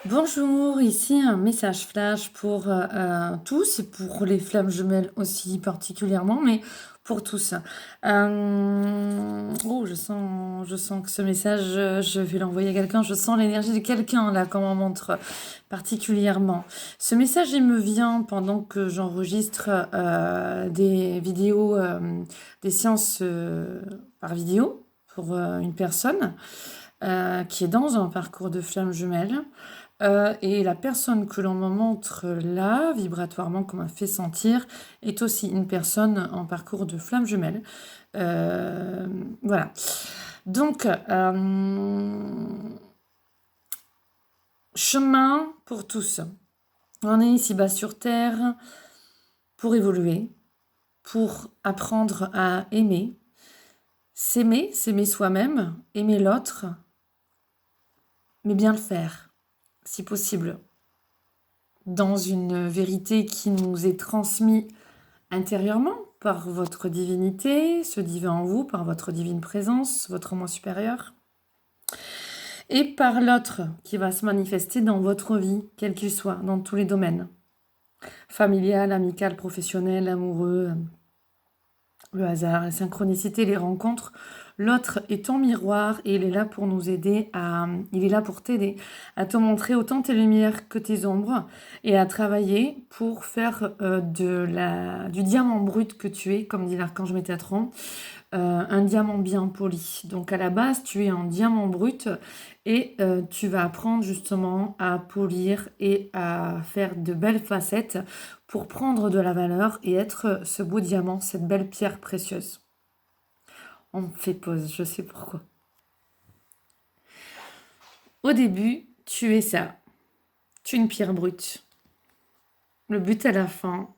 Bonjour, ici un message flash pour tous et pour les flammes jumelles aussi particulièrement, mais pour tous. Oh, je sens que ce message, je vais l'envoyer à quelqu'un. Je sens l'énergie de quelqu'un là, qu'on m'en montre particulièrement. Ce message, il me vient pendant que j'enregistre des vidéos, des séances par vidéo pour une personne qui est dans un parcours de flammes jumelles. Et la personne que l'on me montre là, vibratoirement, qu'on m'a fait sentir, est aussi une personne en parcours de flamme jumelle. Euh, voilà. Donc, chemin pour tous. On est ici bas sur Terre pour évoluer, pour apprendre à aimer, s'aimer soi-même, aimer l'autre, mais bien le faire, si possible, dans une vérité qui nous est transmise intérieurement par votre divinité, ce divin en vous, par votre divine présence, votre moi supérieur, et par l'autre qui va se manifester dans votre vie, quel qu'il soit, dans tous les domaines, familial, amical, professionnel, amoureux, le hasard, la synchronicité, les rencontres. L'autre est ton miroir et il est là pour nous aider il est là pour t'aider à te montrer autant tes lumières que tes ombres et à travailler pour faire du diamant brut que tu es, comme dit l'archange Métatron, un diamant bien poli. Donc à la base, tu es un diamant brut et tu vas apprendre justement à polir et à faire de belles facettes pour prendre de la valeur et être ce beau diamant, cette belle pierre précieuse. On fait pause, je sais pourquoi. Au début, tu es ça. Tu es une pierre brute. Le but à la fin,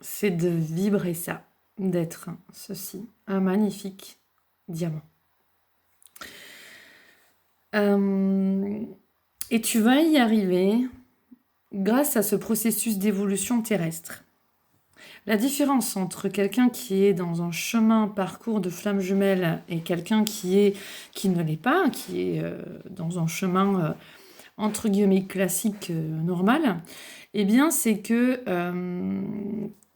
c'est de vibrer ça, d'être ceci, un magnifique diamant. Et tu vas y arriver grâce à ce processus d'évolution terrestre. La différence entre quelqu'un qui est dans un chemin, parcours de flamme jumelle et quelqu'un qui ne l'est pas, qui est dans un chemin entre guillemets classique, normal, eh bien c'est que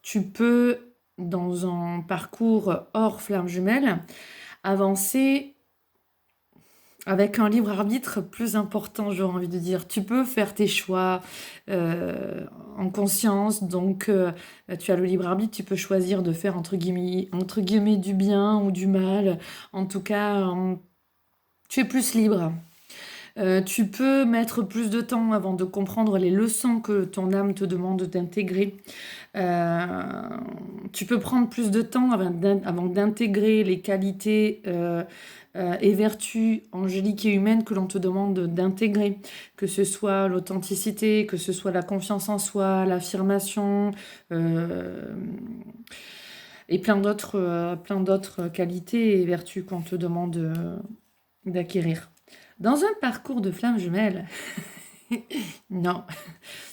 tu peux, dans un parcours hors flamme jumelle, avancer avec un libre arbitre plus important, j'aurais envie de dire. Tu peux faire tes choix en conscience, donc tu as le libre arbitre, tu peux choisir de faire entre guillemets du bien ou du mal. En tout cas, tu es plus libre. Tu peux mettre plus de temps avant de comprendre les leçons que ton âme te demande d'intégrer. Euh, Tu peux prendre plus de temps avant d'intégrer les qualités et vertus angéliques et humaines que l'on te demande d'intégrer, que ce soit l'authenticité, que ce soit la confiance en soi, l'affirmation, euh, et plein d'autres qualités et vertus qu'on te demande d'acquérir. Dans un parcours de flamme jumelle, non,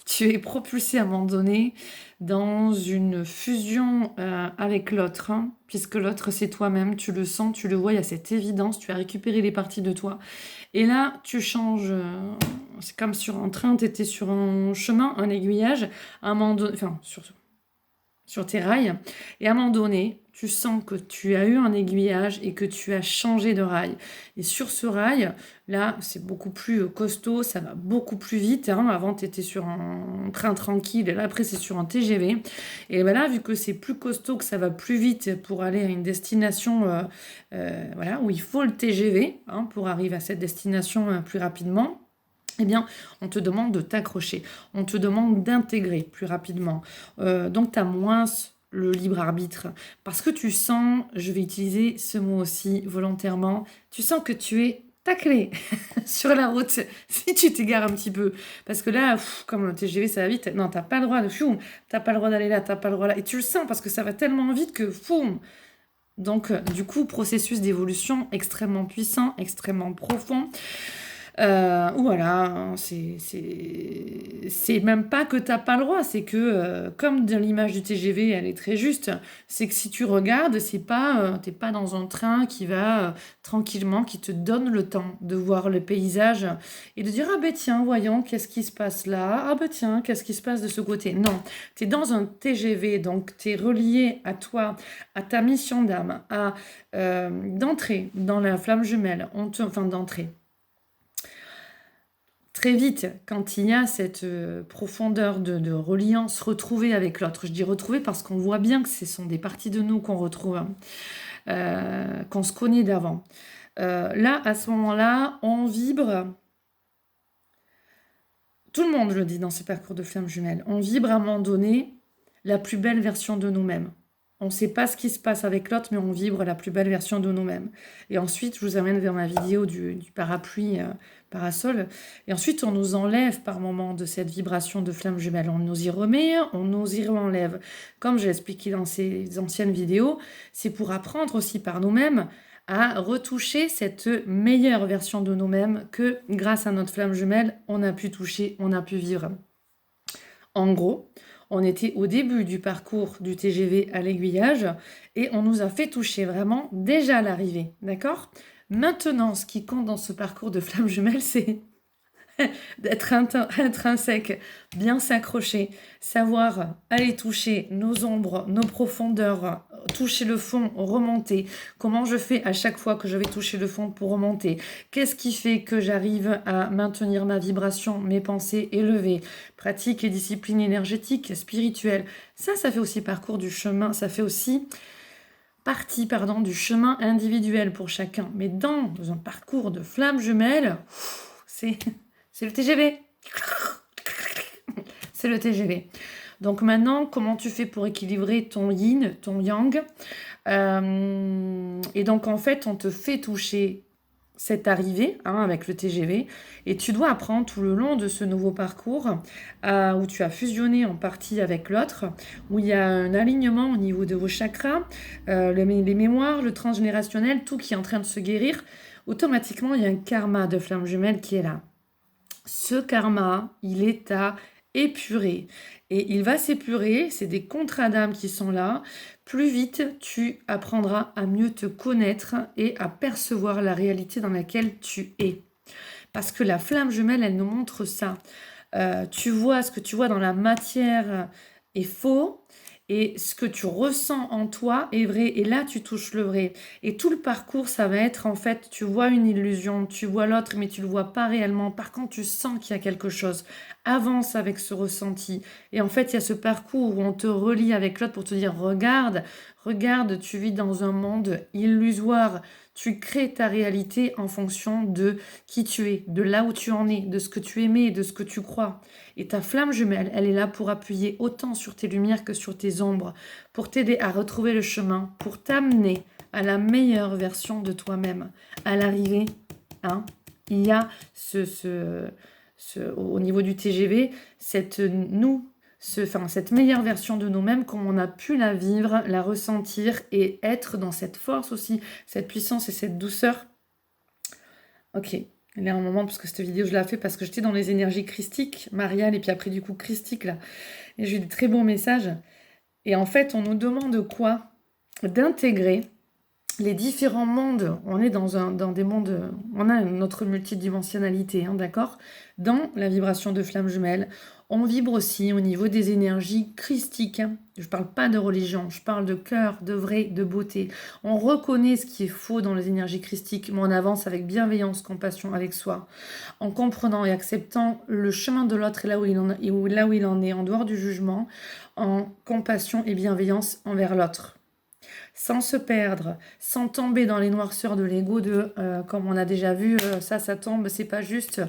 tu es propulsé à un moment donné dans une fusion avec l'autre, hein, puisque l'autre c'est toi-même, tu le sens, tu le vois, il y a cette évidence, tu as récupéré les parties de toi. Et là, tu changes, c'est comme sur un train, tu étais sur un chemin, un aiguillage, à un moment donné, enfin, sur tes rails. Et à un moment donné, tu sens que tu as eu un aiguillage et que tu as changé de rail. Et sur ce rail, là, c'est beaucoup plus costaud, ça va beaucoup plus vite, hein. Avant, tu étais sur un train tranquille, et là, après, c'est sur un TGV. Et ben là, vu que c'est plus costaud, que ça va plus vite pour aller à une destination voilà, où il faut le TGV, hein, pour arriver à cette destination plus rapidement, eh bien, on te demande de t'accrocher, on te demande d'intégrer plus rapidement. Donc, tu as moins le libre arbitre. Parce que tu sens, je vais utiliser ce mot aussi volontairement, tu sens que tu es taclé sur la route si tu t'égares un petit peu. Parce que là, comme le TGV, ça va vite, non, t'as pas le droit de t'as pas le droit d'aller là, t'as pas le droit là. Et tu le sens parce que ça va tellement vite que foum. Donc, du coup, processus d'évolution extrêmement puissant, extrêmement profond. Ou voilà, hein, c'est même pas que t'as pas le droit, c'est que, comme dans l'image du TGV, elle est très juste, c'est que si tu regardes, c'est pas, t'es pas dans un train qui va tranquillement, qui te donne le temps de voir le paysage et de dire, ah ben tiens, voyons, qu'est-ce qui se passe là? Ah ben tiens, qu'est-ce qui se passe de ce côté? Non, t'es dans un TGV, donc t'es relié à toi, à ta mission d'âme, à d'entrer dans la flamme jumelle, enfin d'entrer. Très vite, quand il y a cette profondeur de reliance retrouvée avec l'autre, je dis retrouvée parce qu'on voit bien que ce sont des parties de nous qu'on retrouve, hein, qu'on se connaît d'avant. Là, à ce moment-là, on vibre, tout le monde le dit dans ces parcours de flammes jumelles, on vibre à un moment donné la plus belle version de nous-mêmes. On ne sait pas ce qui se passe avec l'autre, mais on vibre la plus belle version de nous-mêmes. Et ensuite, je vous amène vers ma vidéo du parapluie, parasol. Et ensuite, on nous enlève par moment de cette vibration de flamme jumelle. On nous y remet, on nous y enlève. Comme j'ai expliqué dans ces anciennes vidéos, c'est pour apprendre aussi par nous-mêmes à retoucher cette meilleure version de nous-mêmes que grâce à notre flamme jumelle, on a pu toucher, on a pu vivre. En gros, on était au début du parcours du TGV à l'aiguillage et on nous a fait toucher vraiment déjà à l'arrivée, d'accord? Maintenant, ce qui compte dans ce parcours de flamme jumelle, c'est d'être intrinsèque, bien s'accrocher, savoir aller toucher nos ombres, nos profondeurs, toucher le fond, remonter. Comment je fais à chaque fois que je vais toucher le fond pour remonter? Qu'est-ce qui fait que j'arrive à maintenir ma vibration, mes pensées élevées? Pratique et discipline énergétique, spirituelle. Ça fait aussi parcours du chemin, ça fait aussi partie, du chemin individuel pour chacun. Mais dans un parcours de flamme jumelle, c'est le TGV. C'est le TGV. Donc maintenant, comment tu fais pour équilibrer ton yin, ton yang? Et donc en fait, on te fait toucher cette arrivée avec le TGV et tu dois apprendre tout le long de ce nouveau parcours où tu as fusionné en partie avec l'autre, où il y a un alignement au niveau de vos chakras, les mémoires, le transgénérationnel, tout qui est en train de se guérir. Automatiquement, il y a un karma de flamme jumelle qui est là. Ce karma, il est à épurer. Et il va s'épurer, c'est des contrats d'âme qui sont là. Plus vite, tu apprendras à mieux te connaître et à percevoir la réalité dans laquelle tu es. Parce que la flamme jumelle, elle nous montre ça. Tu vois, ce que tu vois dans la matière est faux. Et ce que tu ressens en toi est vrai. Et là, tu touches le vrai. Et tout le parcours, ça va être en fait, tu vois une illusion, tu vois l'autre, mais tu ne le vois pas réellement. Par contre, tu sens qu'il y a quelque chose. Avance avec ce ressenti. Et en fait, il y a ce parcours où on te relie avec l'autre pour te dire, regarde, regarde, tu vis dans un monde illusoire. Tu crées ta réalité en fonction de qui tu es, de là où tu en es, de ce que tu aimais, de ce que tu crois. Et ta flamme jumelle, elle est là pour appuyer autant sur tes lumières que sur tes ombres, pour t'aider à retrouver le chemin, pour t'amener à la meilleure version de toi-même. À l'arrivée, il y a au niveau du TGV, cette meilleure version de nous-mêmes, comme on a pu la vivre, la ressentir et être dans cette force aussi, cette puissance et cette douceur. Ok, il y a un moment, parce que cette vidéo, je l'ai fait parce que j'étais dans les énergies christiques, Mariale, et puis après, du coup, christique, là. Et j'ai eu des très bons messages. Et en fait, on nous demande quoi? D'intégrer les différents mondes. On est dans des mondes, on a notre multidimensionnalité, d'accord? Dans la vibration de flamme jumelle, on vibre aussi au niveau des énergies christiques. Je ne parle pas de religion, je parle de cœur, de vrai, de beauté. On reconnaît ce qui est faux dans les énergies christiques, mais on avance avec bienveillance, compassion avec soi, en comprenant et acceptant le chemin de l'autre et là où il en est, en dehors du jugement, en compassion et bienveillance envers l'autre. Sans se perdre, sans tomber dans les noirceurs de l'ego comme on a déjà vu, ça tombe, c'est pas juste.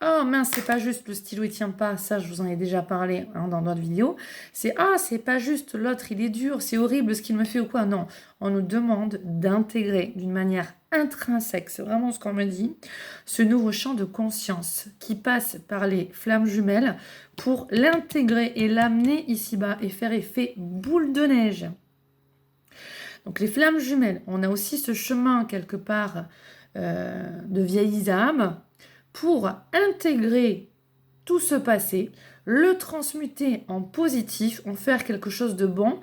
Oh mince, c'est pas juste, le stylo il tient pas. Ça, je vous en ai déjà parlé dans d'autres vidéos. C'est pas juste, l'autre il est dur, c'est horrible ce qu'il me fait ou quoi. Non, on nous demande d'intégrer d'une manière intrinsèque, c'est vraiment ce qu'on me dit, ce nouveau champ de conscience qui passe par les flammes jumelles pour l'intégrer et l'amener ici-bas et faire effet boule de neige. Donc les flammes jumelles, on a aussi ce chemin quelque part de vieilles âmes pour intégrer tout ce passé, le transmuter en positif, en faire quelque chose de bon,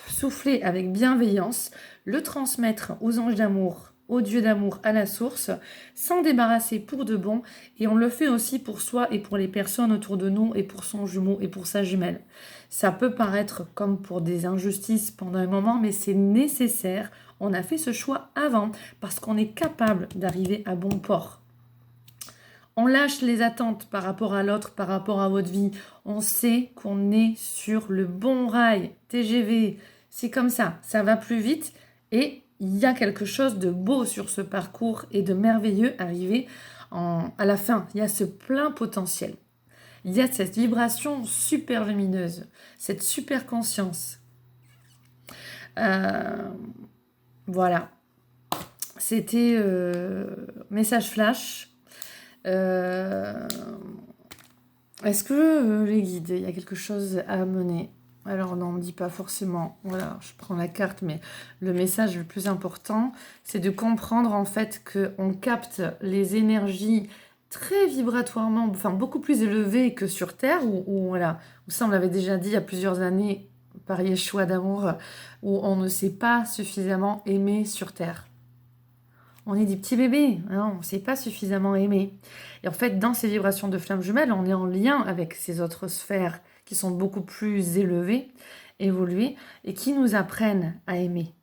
souffler avec bienveillance, le transmettre aux anges d'amour, au Dieu d'amour, à la source, s'en débarrasser pour de bon, et on le fait aussi pour soi et pour les personnes autour de nous, et pour son jumeau et pour sa jumelle. Ça peut paraître comme pour des injustices pendant un moment, mais c'est nécessaire. On a fait ce choix avant, parce qu'on est capable d'arriver à bon port. On lâche les attentes par rapport à l'autre, par rapport à votre vie. On sait qu'on est sur le bon rail, TGV. C'est comme ça va plus vite et il y a quelque chose de beau sur ce parcours et de merveilleux arrivé à la fin. Il y a ce plein potentiel. Il y a cette vibration super lumineuse, cette super conscience. Voilà. C'était message flash. Est-ce que les guides, il y a quelque chose à mener? Alors non, on ne me dit pas forcément. Voilà, je prends la carte, mais le message le plus important, c'est de comprendre en fait qu'on capte les énergies très vibratoirement, enfin beaucoup plus élevées que sur Terre, où ça on l'avait déjà dit il y a plusieurs années par Yeshua d'amour, où on ne sait pas suffisamment aimer sur Terre. On est des petits bébés, hein, on ne sait pas suffisamment aimer. Et en fait, dans ces vibrations de flammes jumelles, on est en lien avec ces autres sphères qui sont beaucoup plus élevées, évoluées, et qui nous apprennent à aimer.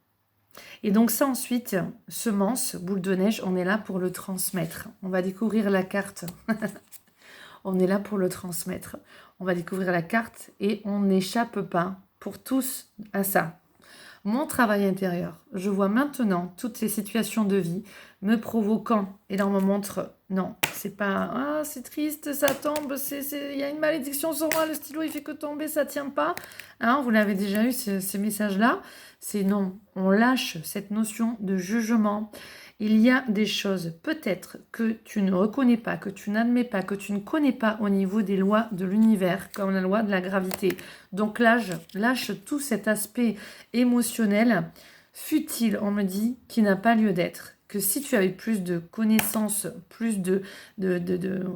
Et donc ça ensuite, semence, boule de neige, on est là pour le transmettre. On va découvrir la carte. On est là pour le transmettre. On va découvrir la carte et on n'échappe pas pour tous à ça. Mon travail intérieur, je vois maintenant toutes ces situations de vie me provoquant et là on me montre, non, c'est pas, ah c'est triste, ça tombe, il y a une malédiction sur moi, le stylo il fait que tomber, ça tient pas. Hein, vous l'avez déjà eu ces messages-là, c'est non, on lâche cette notion de jugement. Il y a des choses peut-être que tu ne reconnais pas, que tu n'admets pas, que tu ne connais pas au niveau des lois de l'univers, comme la loi de la gravité. Donc lâche tout cet aspect émotionnel, futile, on me dit, qui n'a pas lieu d'être. Que si tu avais plus de connaissances, plus de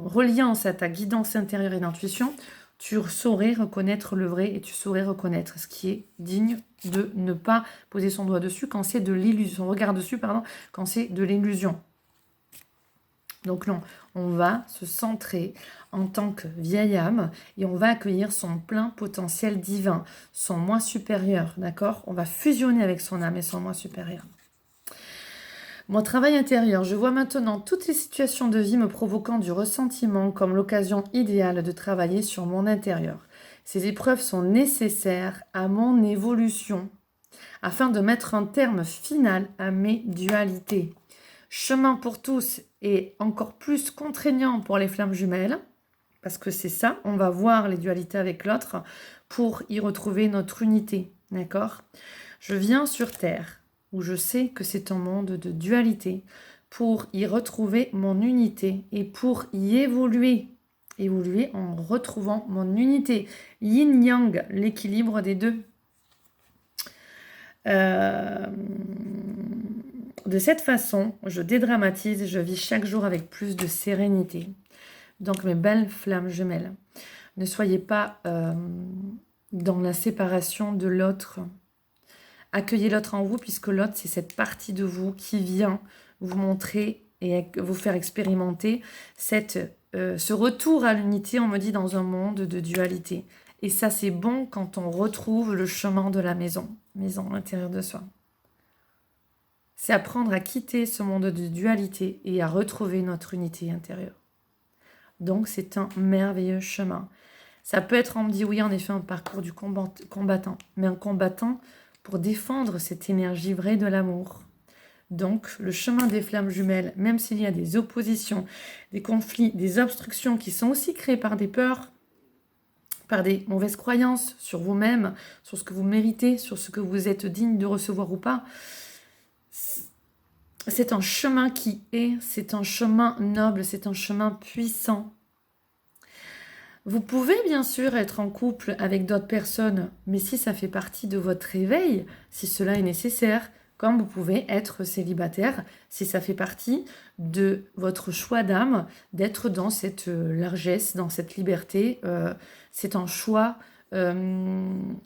reliance à ta guidance intérieure et d'intuition, tu saurais reconnaître le vrai et tu saurais reconnaître ce qui est digne de ne pas poser son doigt dessus quand c'est de l'illusion, son regard dessus, pardon, quand c'est de l'illusion. Donc non, on va se centrer en tant que vieille âme et on va accueillir son plein potentiel divin, son moi supérieur, d'accord? On va fusionner avec son âme et son moi supérieur. Mon travail intérieur, je vois maintenant toutes les situations de vie me provoquant du ressentiment comme l'occasion idéale de travailler sur mon intérieur. Ces épreuves sont nécessaires à mon évolution afin de mettre un terme final à mes dualités. Chemin pour tous et encore plus contraignant pour les flammes jumelles, parce que c'est ça, on va voir les dualités avec l'autre pour y retrouver notre unité, d'accord? Je viens sur Terre, où je sais que c'est un monde de dualité, pour y retrouver mon unité et pour y évoluer en retrouvant mon unité. Yin-yang, l'équilibre des deux. De cette façon, je dédramatise, je vis chaque jour avec plus de sérénité. Donc mes belles flammes jumelles, ne soyez pas dans la séparation de l'autre. Accueillez l'autre en vous, puisque l'autre, c'est cette partie de vous qui vient vous montrer et vous faire expérimenter ce retour à l'unité, on me dit, dans un monde de dualité. Et ça, c'est bon quand on retrouve le chemin de la maison à l'intérieur de soi. C'est apprendre à quitter ce monde de dualité et à retrouver notre unité intérieure. Donc, c'est un merveilleux chemin. Ça peut être, on me dit, oui, en effet, un parcours du combattant, mais un combattant pour défendre cette énergie vraie de l'amour. Donc, le chemin des flammes jumelles, même s'il y a des oppositions, des conflits, des obstructions qui sont aussi créées par des peurs, par des mauvaises croyances sur vous-même, sur ce que vous méritez, sur ce que vous êtes digne de recevoir ou pas, c'est un chemin c'est un chemin noble, c'est un chemin puissant. Vous pouvez bien sûr être en couple avec d'autres personnes, mais si ça fait partie de votre réveil, si cela est nécessaire, comme vous pouvez être célibataire si ça fait partie de votre choix d'âme d'être dans cette largesse, dans cette liberté. C'est un choix. Il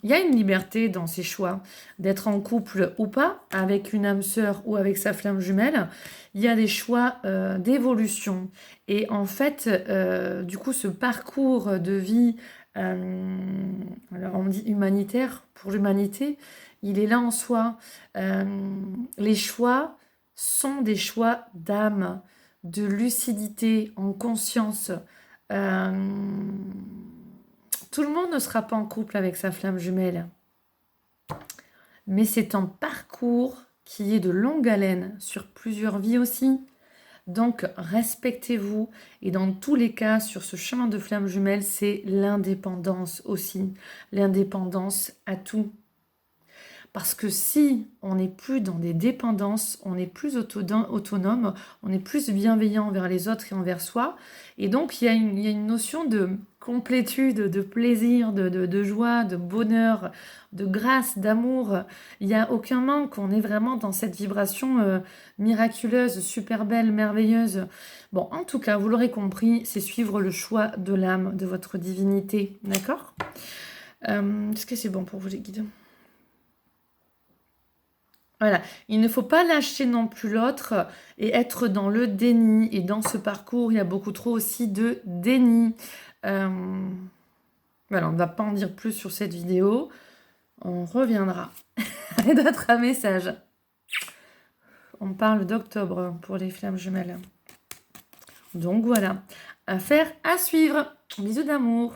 y a une liberté dans ces choix d'être en couple ou pas, avec une âme sœur ou avec sa flamme jumelle. Il y a des choix d'évolution. Et en fait, du coup, ce parcours de vie, alors on dit humanitaire pour l'humanité, il est là en soi. Les choix sont des choix d'âme, de lucidité, en conscience. Euh, Tout le monde ne sera pas en couple avec sa flamme jumelle, mais c'est un parcours qui est de longue haleine sur plusieurs vies aussi. Donc respectez-vous et dans tous les cas sur ce chemin de flamme jumelle, c'est l'indépendance aussi, l'indépendance à tout. Parce que si on n'est plus dans des dépendances, on est plus autonome, on est plus bienveillant envers les autres et envers soi. Et donc, il y a une notion de complétude, de plaisir, de joie, de bonheur, de grâce, d'amour. Il n'y a aucun manque, on est vraiment dans cette vibration miraculeuse, super belle, merveilleuse. Bon, en tout cas, vous l'aurez compris, c'est suivre le choix de l'âme, de votre divinité. D'accord? Est-ce que c'est bon pour vous les guides? Voilà, il ne faut pas lâcher non plus l'autre et être dans le déni. Et dans ce parcours, il y a beaucoup trop aussi de déni. Voilà, on ne va pas en dire plus sur cette vidéo. On reviendra avec d'autres messages. On parle d'octobre pour les flammes jumelles. Donc voilà, affaire à suivre. Bisous d'amour.